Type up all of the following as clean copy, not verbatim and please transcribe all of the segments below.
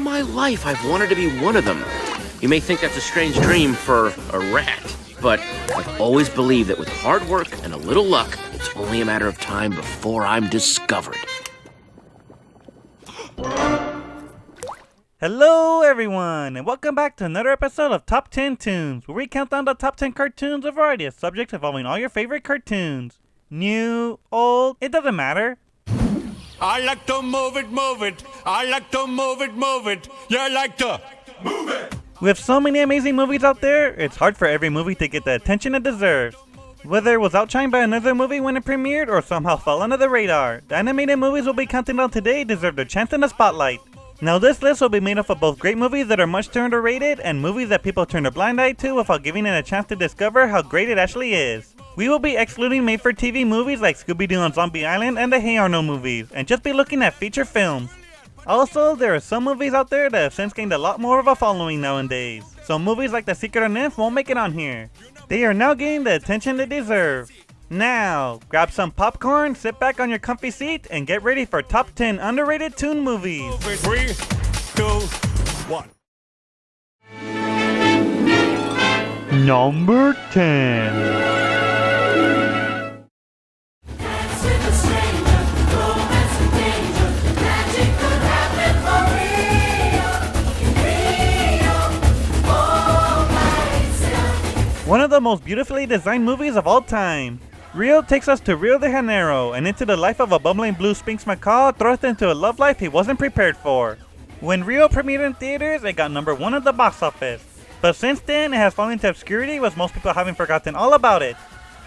my life I've wanted to be one of them. You may think that's a strange dream for a rat, but I've always believed that with hard work and a little luck, it's only a matter of time before I'm discovered. Hello everyone, and welcome back to another episode of Top 10 Toons, where we count down the top 10 cartoons, a variety of subjects involving all your favorite cartoons. New, old, it doesn't matter. I like to move it, move it. I like to move it, move it. You like to move it. With so many amazing movies out there, it's hard for every movie to get the attention it deserves. Whether it was outshined by another movie when it premiered or somehow fell under the radar, the animated movies we'll be counting down today deserve their chance in the spotlight. Now this list will be made up of both great movies that are much too underrated and movies that people turn a blind eye to without giving it a chance to discover how great it actually is. We will be excluding made-for-TV movies like Scooby-Doo on Zombie Island and the Hey Arnold movies, and just be looking at feature films. Also, there are some movies out there that have since gained a lot more of a following nowadays, so movies like The Secret of Nymph won't make it on here. They are now getting the attention they deserve. Now, grab some popcorn, sit back on your comfy seat, and get ready for Top 10 Underrated Toon Movies. 3, 2, 1. Number 10. One of the most beautifully designed movies of all time. Rio takes us to Rio de Janeiro and into the life of a bumbling blue Sphinx macaw thrust into a love life he wasn't prepared for. When Rio premiered in theaters, it got number 1 at the box office. But since then, it has fallen into obscurity with most people having forgotten all about it.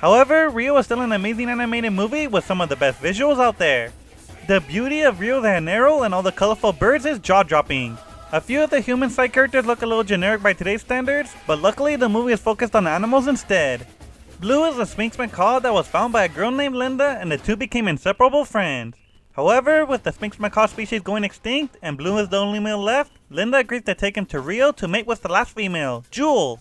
However, Rio is still an amazing animated movie with some of the best visuals out there. The beauty of Rio de Janeiro and all the colorful birds is jaw-dropping. A few of the human side characters look a little generic by today's standards, but luckily the movie is focused on the animals instead. Blue is a Sphinx macaw that was found by a girl named Linda, and the two became inseparable friends. However, with the Sphinx macaw species going extinct and Blue is the only male left, Linda agrees to take him to Rio to mate with the last female, Jewel.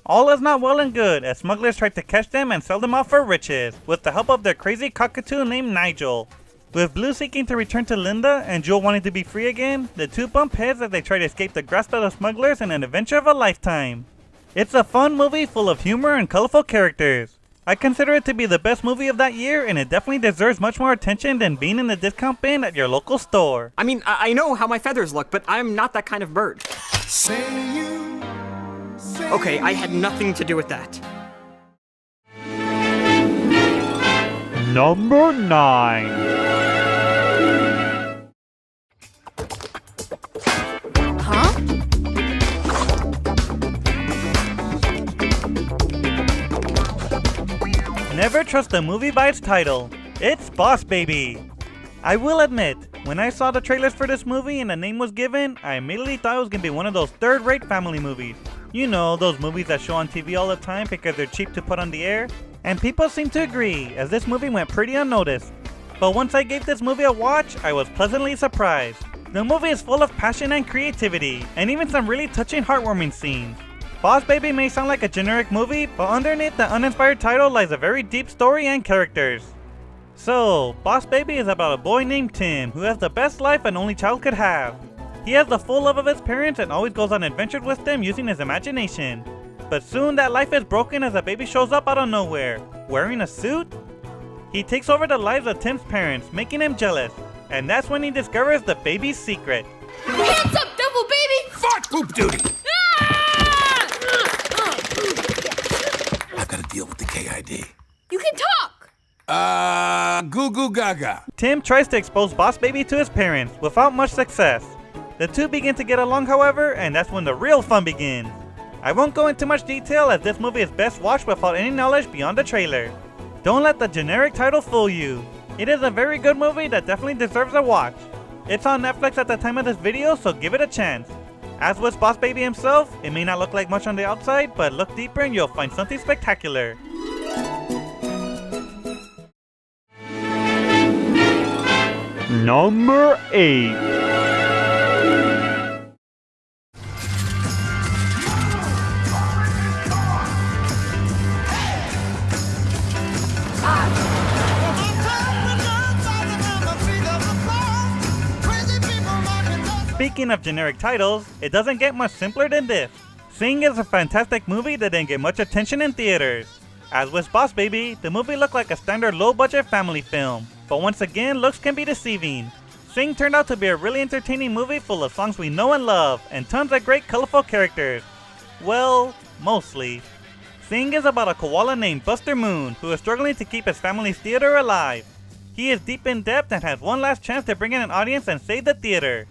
All is not well and good as smugglers try to catch them and sell them off for riches, with the help of their crazy cockatoo named Nigel. With Blue seeking to return to Linda and Jewel wanting to be free again, the two bump heads as they try to escape the grasp of the smugglers in an adventure of a lifetime. It's a fun movie full of humor and colorful characters. I consider it to be the best movie of that year, and it definitely deserves much more attention than being in the discount bin at your local store. I mean, I know how my feathers look, but I'm not that kind of bird. Okay, I had nothing to do with that. Number 9. Never trust a movie by its title. It's Boss Baby. I will admit, when I saw the trailers for this movie and the name was given, I immediately thought it was gonna be one of those third-rate family movies. You know, those movies that show on TV all the time because they're cheap to put on the air. And people seem to agree, as this movie went pretty unnoticed. But once I gave this movie a watch, I was pleasantly surprised. The movie is full of passion and creativity, and even some really touching heartwarming scenes. Boss Baby may sound like a generic movie, but underneath the uninspired title lies a very deep story and characters. So, Boss Baby is about a boy named Tim who has the best life an only child could have. He has the full love of his parents and always goes on adventures with them using his imagination. But soon that life is broken as a baby shows up out of nowhere, wearing a suit. He takes over the lives of Tim's parents, making him jealous, and that's when he discovers the baby's secret. Hands up, double baby! Fart poop duty. I've got to deal with the KID. You can talk! Goo goo gaga. Tim tries to expose Boss Baby to his parents, without much success. The two begin to get along, however, and that's when the real fun begins. I won't go into much detail as this movie is best watched without any knowledge beyond the trailer. Don't let the generic title fool you. It is a very good movie that definitely deserves a watch. It's on Netflix at the time of this video, so give it a chance. As with Boss Baby himself, it may not look like much on the outside, but look deeper and you'll find something spectacular. Number 8. Speaking of generic titles, it doesn't get much simpler than this. Sing is a fantastic movie that didn't get much attention in theaters. As with Boss Baby, the movie looked like a standard low-budget family film, but once again, looks can be deceiving. Sing turned out to be a really entertaining movie full of songs we know and love, and tons of great colorful characters. Well, mostly. Sing is about a koala named Buster Moon, who is struggling to keep his family's theater alive. He is deep in debt and has one last chance to bring in an audience and save the theater.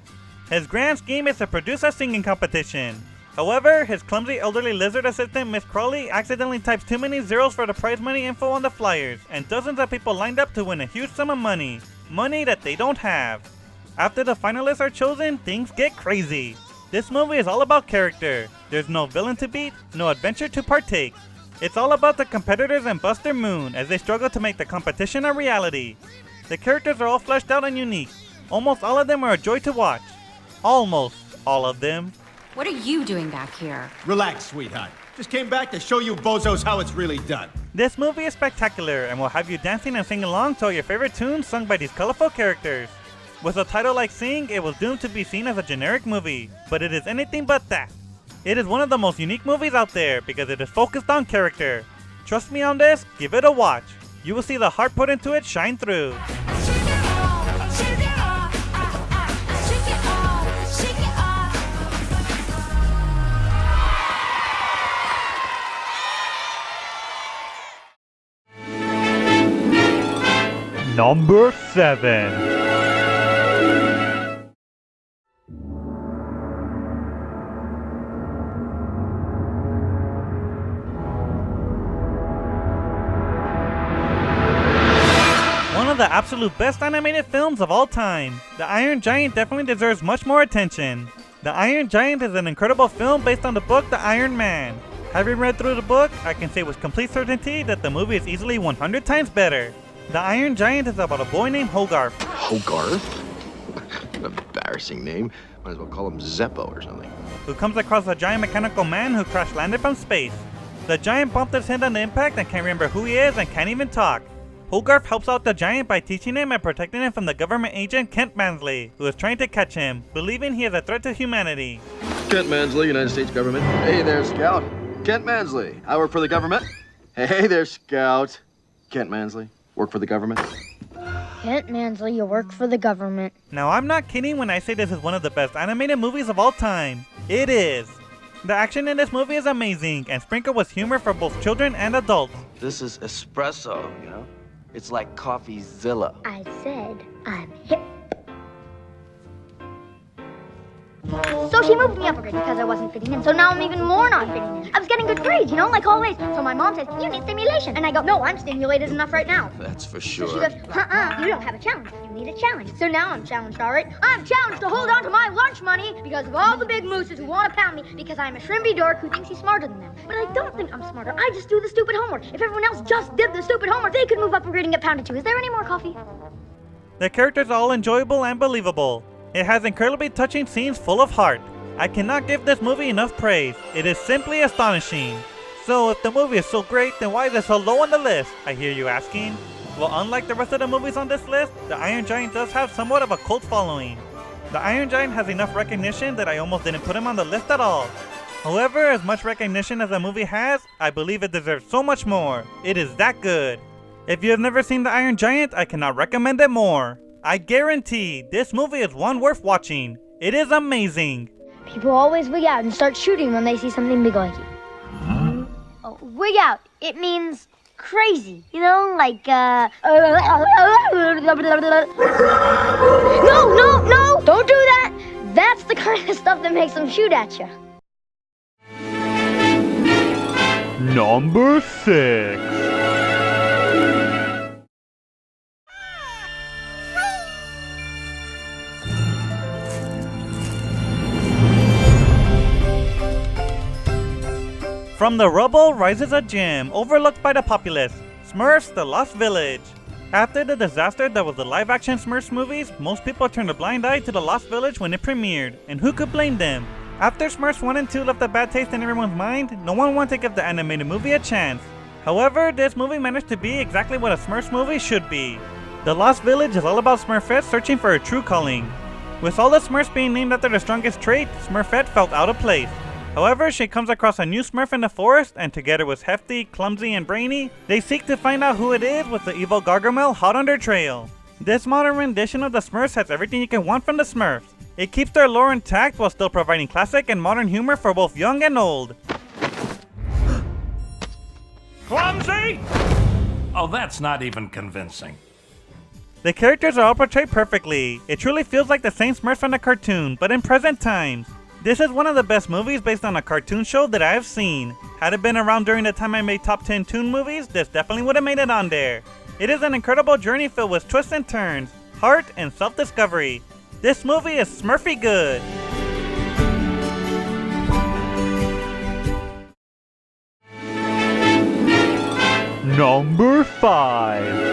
His grand scheme is to produce a singing competition. However, his clumsy elderly lizard assistant Miss Crawley accidentally types too many zeros for the prize money info on the flyers, and dozens of people lined up to win a huge sum of money. Money that they don't have. After the finalists are chosen, things get crazy. This movie is all about character. There's no villain to beat, no adventure to partake. It's all about the competitors and Buster Moon as they struggle to make the competition a reality. The characters are all fleshed out and unique. Almost all of them are a joy to watch. Almost all of them. What are you doing back here? Relax, sweetheart. Just came back to show you bozos how it's really done. This movie is spectacular and will have you dancing and singing along to all your favorite tunes sung by these colorful characters. With a title like Sing, it was doomed to be seen as a generic movie, but it is anything but that. It is one of the most unique movies out there because it is focused on character. Trust me on this, give it a watch. You will see the heart put into it shine through. Number 7. One of the absolute best animated films of all time. The Iron Giant definitely deserves much more attention. The Iron Giant is an incredible film based on the book The Iron Man. Having read through the book, I can say with complete certainty that the movie is easily 100 times better. The Iron Giant is about a boy named Hogarth. Hogarth? An embarrassing name. Might as well call him Zeppo or something. Who comes across a giant mechanical man who crash landed from space. The giant bumped his head on the impact and can't remember who he is and can't even talk. Hogarth helps out the giant by teaching him and protecting him from the government agent Kent Mansley, who is trying to catch him, believing he is a threat to humanity. Kent Mansley, United States government. Hey there, Scout. Kent Mansley. I work for the government. Hey there, Scout. Kent Mansley. Work for the government. Kent Mansley, you work for the government. Now I'm not kidding when I say this is one of the best animated movies of all time. It is. The action in this movie is amazing and sprinkled with humor for both children and adults. This is espresso, you know? It's like CoffeeZilla. I said I'm hip. So she moved me up a grade because I wasn't fitting in, so now I'm even more not fitting in. I was getting good grades, you know, like always. So my mom says, you need stimulation. And I go, no, I'm stimulated enough right now. That's for sure. So she goes, you don't have a challenge. You need a challenge. So now I'm challenged, all right? I'm challenged to hold on to my lunch money because of all the big mooses who want to pound me because I'm a shrimpy dork who thinks he's smarter than them. But I don't think I'm smarter. I just do the stupid homework. If everyone else just did the stupid homework, they could move up a grade and get pounded too. Is there any more coffee? The characters are all enjoyable and believable. It has incredibly touching scenes full of heart. I cannot give this movie enough praise. It is simply astonishing. So if the movie is so great, then why is it so low on the list? I hear you asking. Well, unlike the rest of the movies on this list, The Iron Giant does have somewhat of a cult following. The Iron Giant has enough recognition that I almost didn't put him on the list at all. However, as much recognition as the movie has, I believe it deserves so much more. It is that good. If you have never seen The Iron Giant, I cannot recommend it more. I guarantee this movie is one worth watching. It is amazing. People always wig out and start shooting when they see something big like you. Oh, wig out. It means crazy. You know, like, No! Don't do that! That's the kind of stuff that makes them shoot at you. Number 6. From the rubble rises a gem overlooked by the populace, Smurfs: The Lost Village. After the disaster that was the live-action Smurfs movies, most people turned a blind eye to The Lost Village when it premiered, and who could blame them? After Smurfs 1 and 2 left a bad taste in everyone's mind, no one wanted to give the animated movie a chance. However, this movie managed to be exactly what a Smurfs movie should be. The Lost Village is all about Smurfettes searching for a true calling. With all the Smurfs being named after their strongest trait, Smurfette felt out of place. However, she comes across a new Smurf in the forest, and together with Hefty, Clumsy, and Brainy, they seek to find out who it is with the evil Gargamel hot on their trail. This modern rendition of the Smurfs has everything you can want from the Smurfs. It keeps their lore intact while still providing classic and modern humor for both young and old. Clumsy? Oh, that's not even convincing. The characters are all portrayed perfectly. It truly feels like the same Smurfs from the cartoon, but in present times. This is one of the best movies based on a cartoon show that I have seen. Had it been around during the time I made top 10 Toon movies, this definitely would have made it on there. It is an incredible journey filled with twists and turns, heart, and self-discovery. This movie is Smurfy good. Number 5.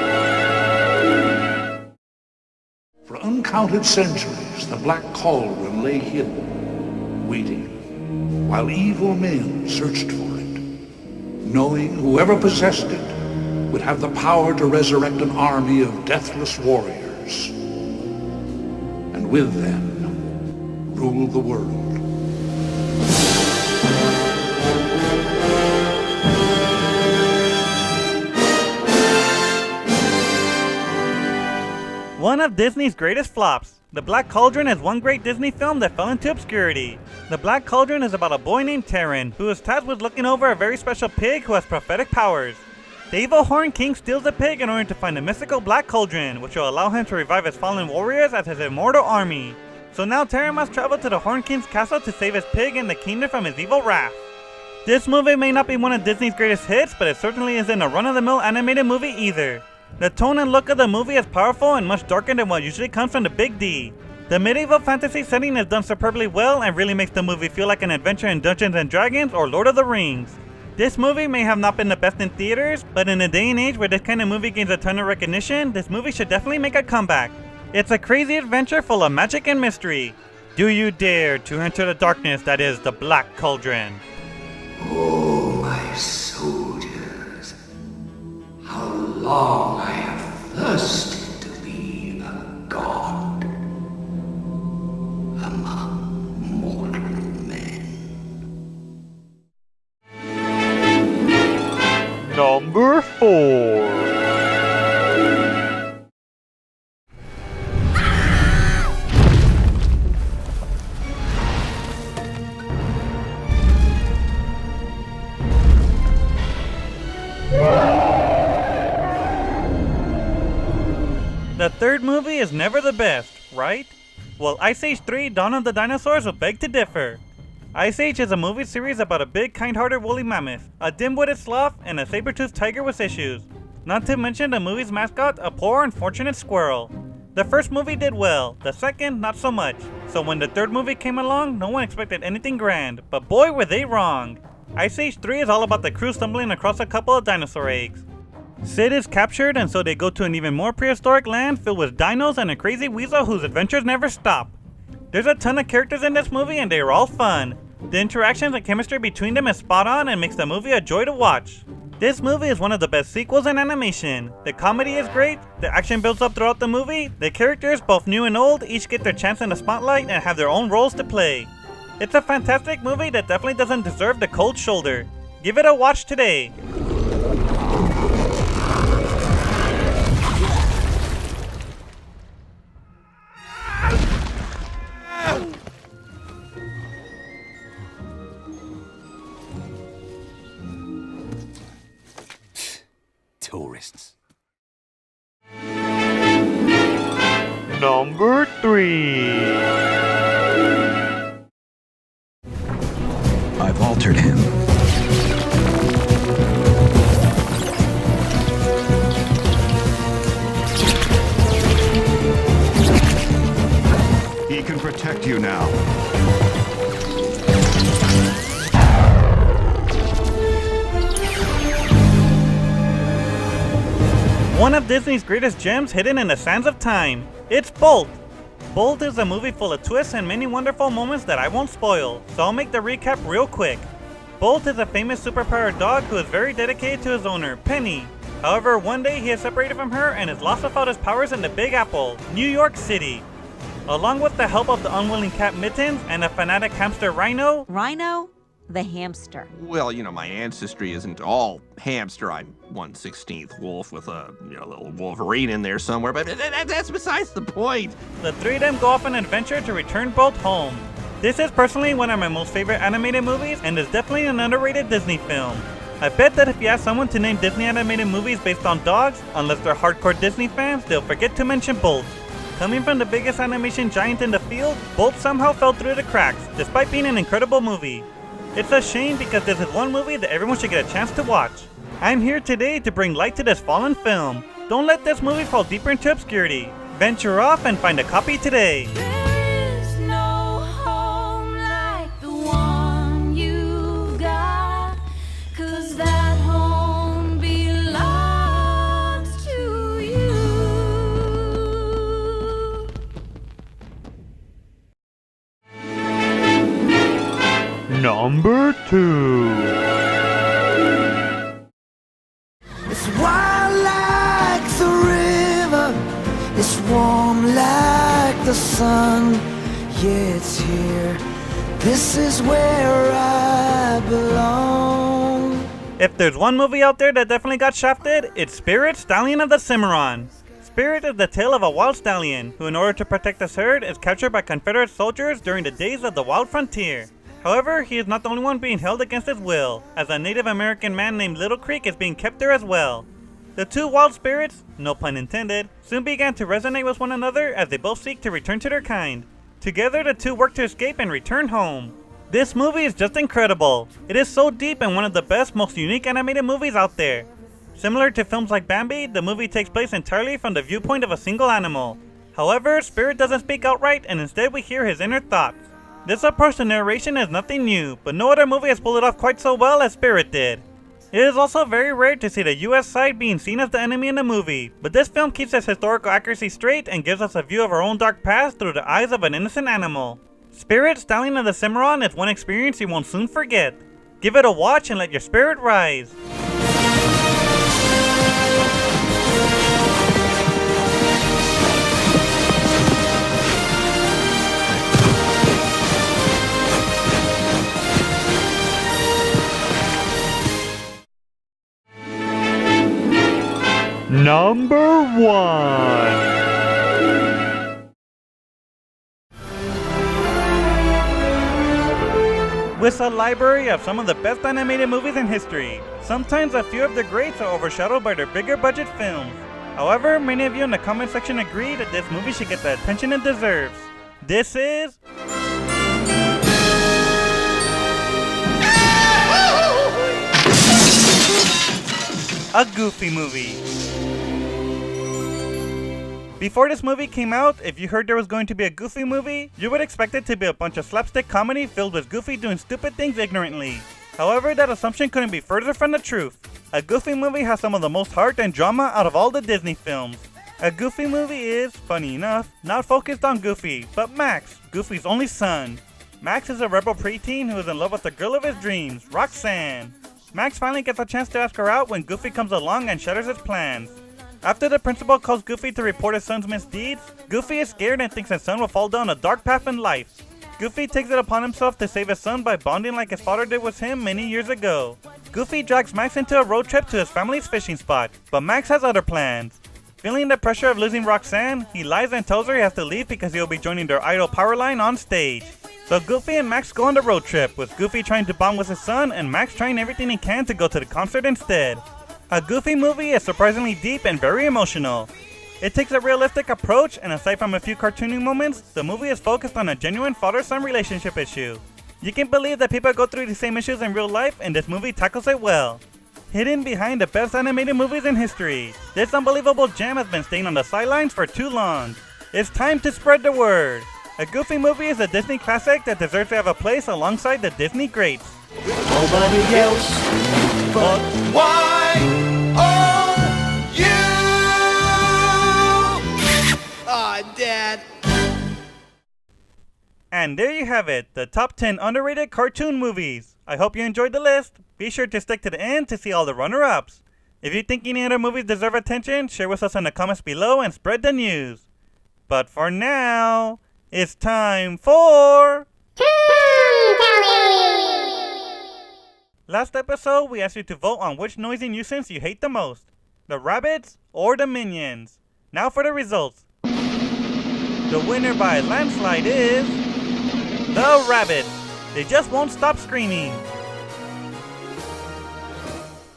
For uncounted centuries, the Black Cauldron lay hidden, waiting, while evil men searched for it, knowing whoever possessed it would have the power to resurrect an army of deathless warriors, and with them, rule the world. One of Disney's greatest flops. The Black Cauldron is one great Disney film that fell into obscurity. The Black Cauldron is about a boy named Terran, who is tasked with looking over a very special pig who has prophetic powers. The evil Horn King steals the pig in order to find the mystical Black Cauldron, which will allow him to revive his fallen warriors as his immortal army. So now Terran must travel to the Horn King's castle to save his pig and the kingdom from his evil wrath. This movie may not be one of Disney's greatest hits, but it certainly isn't a run-of-the-mill animated movie either. The tone and look of the movie is powerful and much darker than what usually comes from the Big D. The medieval fantasy setting is done superbly well and really makes the movie feel like an adventure in Dungeons & Dragons or Lord of the Rings. This movie may have not been the best in theaters, but in a day and age where this kind of movie gains a ton of recognition, this movie should definitely make a comeback. It's a crazy adventure full of magic and mystery. Do you dare to enter the darkness that is the Black Cauldron? Oh, my soldiers, how long I have thirsted to be a god among mortal men. Number 4. The third movie is never the best, right? Well, Ice Age 3 Dawn of the Dinosaurs will beg to differ. Ice Age is a movie series about a big, kind-hearted woolly mammoth, a dim-witted sloth, and a saber-toothed tiger with issues. Not to mention the movie's mascot, a poor, unfortunate squirrel. The first movie did well, the second not so much. So when the third movie came along, no one expected anything grand, but boy were they wrong. Ice Age 3 is all about the crew stumbling across a couple of dinosaur eggs. Sid is captured, and so they go to an even more prehistoric land filled with dinos and a crazy weasel whose adventures never stop. There's a ton of characters in this movie and they're all fun. The interactions and chemistry between them is spot on and makes the movie a joy to watch. This movie is one of the best sequels in animation. The comedy is great, the action builds up throughout the movie, the characters, both new and old, each get their chance in the spotlight and have their own roles to play. It's a fantastic movie that definitely doesn't deserve the cold shoulder. Give it a watch today. Tourists. Number 3. I've altered him. He can protect you now. One of Disney's greatest gems hidden in the sands of time. It's Bolt. Bolt is a movie full of twists and many wonderful moments that I won't spoil, so I'll make the recap real quick. Bolt is a famous superpowered dog who is very dedicated to his owner, Penny. However, one day he is separated from her and is lost without his powers in the Big Apple, New York City. Along with the help of the unwilling cat Mittens and a fanatic hamster Rhino. Rhino? The hamster. Well, you know, my ancestry isn't all hamster. I'm 1/16 wolf with a little Wolverine in there somewhere, but that's besides the point. The three of them go off on an adventure to return both home. This is personally one of my most favorite animated movies and is definitely an underrated Disney film. I bet that if you ask someone to name Disney animated movies based on dogs, unless they're hardcore Disney fans, they'll forget to mention Bolt. Coming from the biggest animation giant in the field, Bolt somehow fell through the cracks, despite being an incredible movie. It's a shame because this is one movie that everyone should get a chance to watch. I'm here today to bring light to this fallen film. Don't let this movie fall deeper into obscurity. Venture off and find a copy today. Number 2. It's wild like the river, it's warm like the sun. Yeah, it's here, this is where I belong. If there's one movie out there that definitely got shafted, it's Spirit, Stallion of the Cimarron. Spirit is the tale of a wild stallion who, in order to protect his herd, is captured by Confederate soldiers during the days of the wild frontier. However, he is not the only one being held against his will, as a Native American man named Little Creek is being kept there as well. The two wild spirits, no pun intended, soon began to resonate with one another as they both seek to return to their kind. Together, the two work to escape and return home. This movie is just incredible. It is so deep and one of the best, most unique animated movies out there. Similar to films like Bambi, the movie takes place entirely from the viewpoint of a single animal. However, Spirit doesn't speak outright and instead we hear his inner thoughts. This approach to narration is nothing new, but no other movie has pulled it off quite so well as Spirit did. It is also very rare to see the US side being seen as the enemy in the movie, but this film keeps its historical accuracy straight and gives us a view of our own dark past through the eyes of an innocent animal. Spirit, Stallion of the Cimarron is one experience you won't soon forget. Give it a watch and let your spirit rise. Number 1. With a library of some of the best animated movies in history, sometimes a few of the greats are overshadowed by their bigger budget films. However, many of you in the comment section agree that this movie should get the attention it deserves. This is... a Goofy movie. Before this movie came out, if you heard there was going to be a Goofy movie, you would expect it to be a bunch of slapstick comedy filled with Goofy doing stupid things ignorantly. However, that assumption couldn't be further from the truth. A Goofy movie has some of the most heart and drama out of all the Disney films. A Goofy movie is, funny enough, not focused on Goofy, but Max, Goofy's only son. Max is a rebel preteen who is in love with the girl of his dreams, Roxanne. Max finally gets a chance to ask her out when Goofy comes along and shatters his plans. After the principal calls Goofy to report his son's misdeeds, Goofy is scared and thinks his son will fall down a dark path in life. Goofy takes it upon himself to save his son by bonding like his father did with him many years ago. Goofy drags Max into a road trip to his family's fishing spot, but Max has other plans. Feeling the pressure of losing Roxanne, he lies and tells her he has to leave because he will be joining their idol Powerline on stage. So Goofy and Max go on the road trip, with Goofy trying to bond with his son and Max trying everything he can to go to the concert instead. A Goofy movie is surprisingly deep and very emotional. It takes a realistic approach, and aside from a few cartooning moments, the movie is focused on a genuine father-son relationship issue. You can believe that people go through the same issues in real life, and this movie tackles it well. Hidden behind the best animated movies in history, this unbelievable gem has been staying on the sidelines for too long. It's time to spread the word. A Goofy movie is a Disney classic that deserves to have a place alongside the Disney greats. Nobody else but why are you? Aw, Dad. And there you have it, the top 10 underrated cartoon movies. I hope you enjoyed the list. Be sure to stick to the end to see all the runner-ups. If you think any other movies deserve attention, share with us in the comments below and spread the news. But for now, It's time for... Last episode, we asked you to vote on which noisy nuisance you hate the most. The rabbits or the minions. Now for the results. The winner by a landslide is... the rabbits. They just won't stop screaming.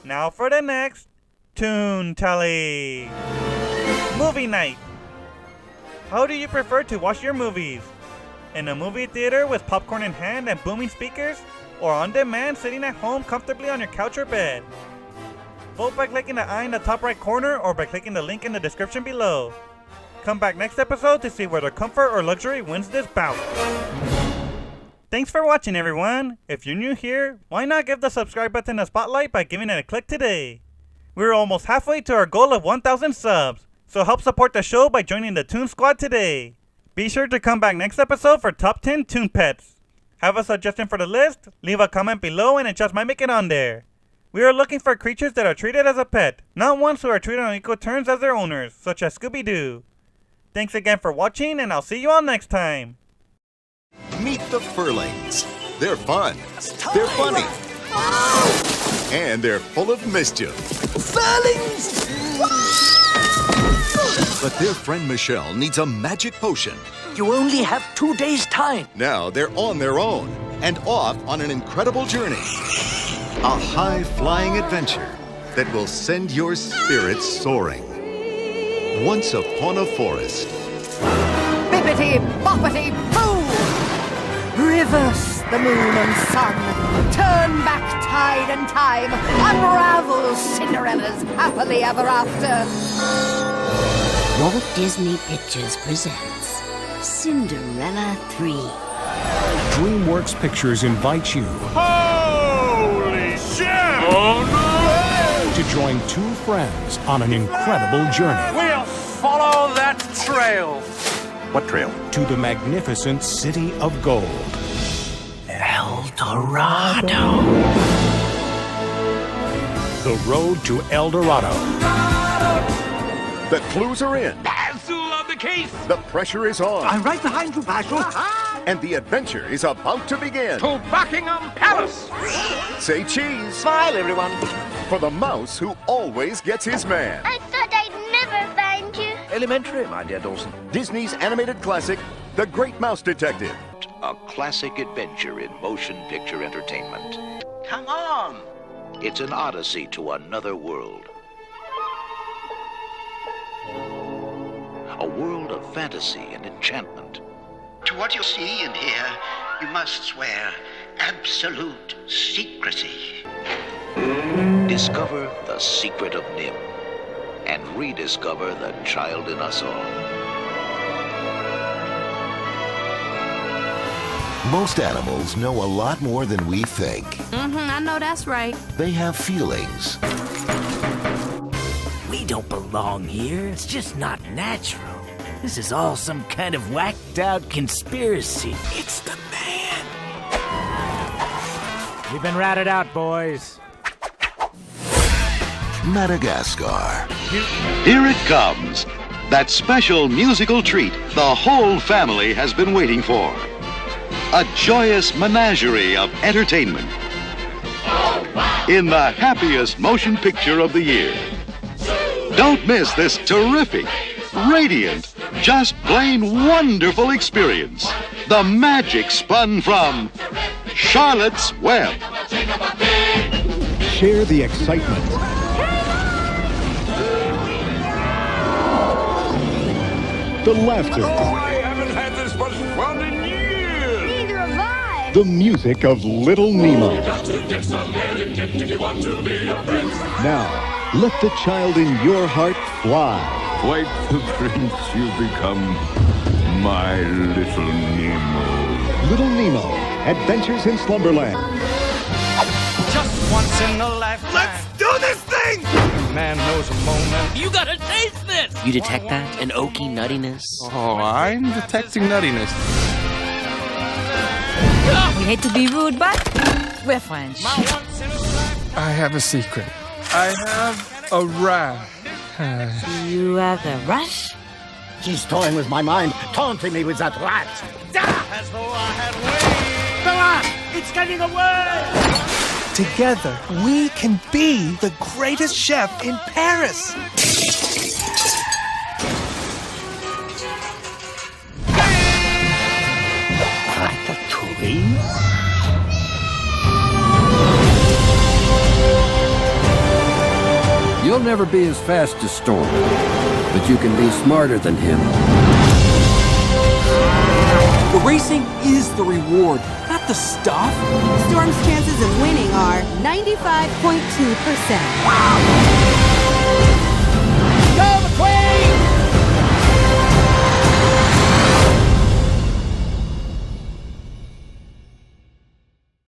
Now for the next Toon Tally. Movie night. How do you prefer to watch your movies? In a movie theater with popcorn in hand and booming speakers? Or on demand sitting at home comfortably on your couch or bed? Vote by clicking the eye in the top right corner or by clicking the link in the description below. Come back next episode to see whether comfort or luxury wins this bout. Thanks for watching, everyone. If you're new here, why not give the subscribe button a spotlight by giving it a click today? We're almost halfway to our goal of 1,000 subs, so help support the show by joining the Toon Squad today. Be sure to come back next episode for Top 10 Toon Pets. Have a suggestion for the list? Leave a comment below and a just might make it on there. We are looking for creatures that are treated as a pet, not ones who are treated on equal terms as their owners, such as Scooby-Doo. Thanks again for watching, and I'll see you all next time. Meet the Furlings. They're fun. They're funny. And they're full of mischief. Furlings! But their friend Michelle needs a magic potion. You only have 2 days' time. Now they're on their own and off on an incredible journey. A high-flying adventure that will send your spirits soaring. Once upon a forest. Bippity boppity boo! Reverse the moon and sun. Turn back tide and time. Unravel Cinderella's happily ever after. Walt Disney Pictures presents Cinderella 3. DreamWorks Pictures invites you Holy shit! Oh no! to join two friends on an incredible journey. We'll follow that trail. What trail? To the magnificent City of Gold. El Dorado. The road to El Dorado. The clues are in. Basil of the case. The pressure is on. I'm right behind you, Basil. And the adventure is about to begin. To Buckingham Palace. Say cheese. Smile, everyone. For the mouse who always gets his man. I thought I'd never find you. Elementary, my dear Dawson. Disney's animated classic, The Great Mouse Detective. A classic adventure in motion picture entertainment. Come on. It's an odyssey to another world. A world of fantasy and enchantment. To what you see and hear, you must swear absolute secrecy. Discover the secret of Nim and rediscover the child in us all. Most animals know a lot more than we think. I know that's right. They have feelings. We don't belong here. It's just not natural. This is all some kind of whacked out conspiracy. It's the man. We've been ratted out, boys. Madagascar. Here it comes. That special musical treat the whole family has been waiting for. A joyous menagerie of entertainment. In the happiest motion picture of the year. Don't miss this terrific, radiant, just plain wonderful experience. The magic spun from Charlotte's Web. Share the excitement. The laughter. I haven't had this much fun in years. Neither have I. The music of Little Nemo. Now, let the child in your heart fly. Quite the prince you've become, my little Nemo. Little Nemo, Adventures in Slumberland. Just once in a lifetime. Let's do this thing! Man knows a moment. You gotta taste this! You detect that? An oaky nuttiness? Oh, I'm detecting nuttiness. We hate to be rude, but we're friends. I have a secret. I have a rash. You have a rush? She's toying with my mind, taunting me with that rat. As though I had wings. The rat! It's getting away! Together, we can be the greatest chef in Paris. Ratatouille? You'll never be as fast as Storm, but you can be smarter than him. The racing is the reward, not the stuff. Storm's chances of winning are 95.2%.